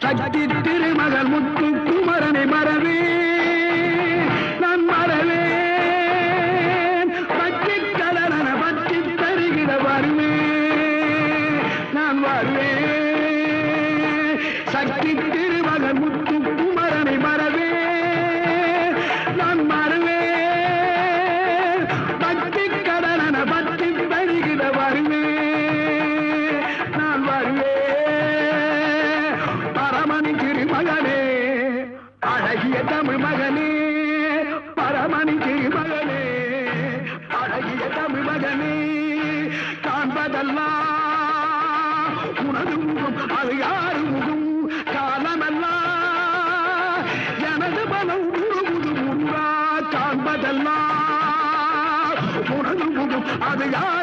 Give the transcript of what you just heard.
சக்தி திருமகள் முத்து குமரனை மறவே நான் மறவேன் பற்றி கடலன பற்றி தருகிற வருவேன் நான் வருவேன் சக்தி திருமகள் முத்து குமரனை மறவே நான் மறவேன் பற்றி கடலன பற்றி தருகிற வருவேன் நான் வருவேன் பரமணி திருமகனே அழகிய தமிழ் மகனே பரமணி திருமகனே அழகிய தமிழ் மகனே காண்பதெல்லாம் உனது முகம் அது யாரு முகம் காலமெல்லாம் எனது பலம் முழுமுது முருகா காண்பதெல்லாம் உனது முகம் அது யார்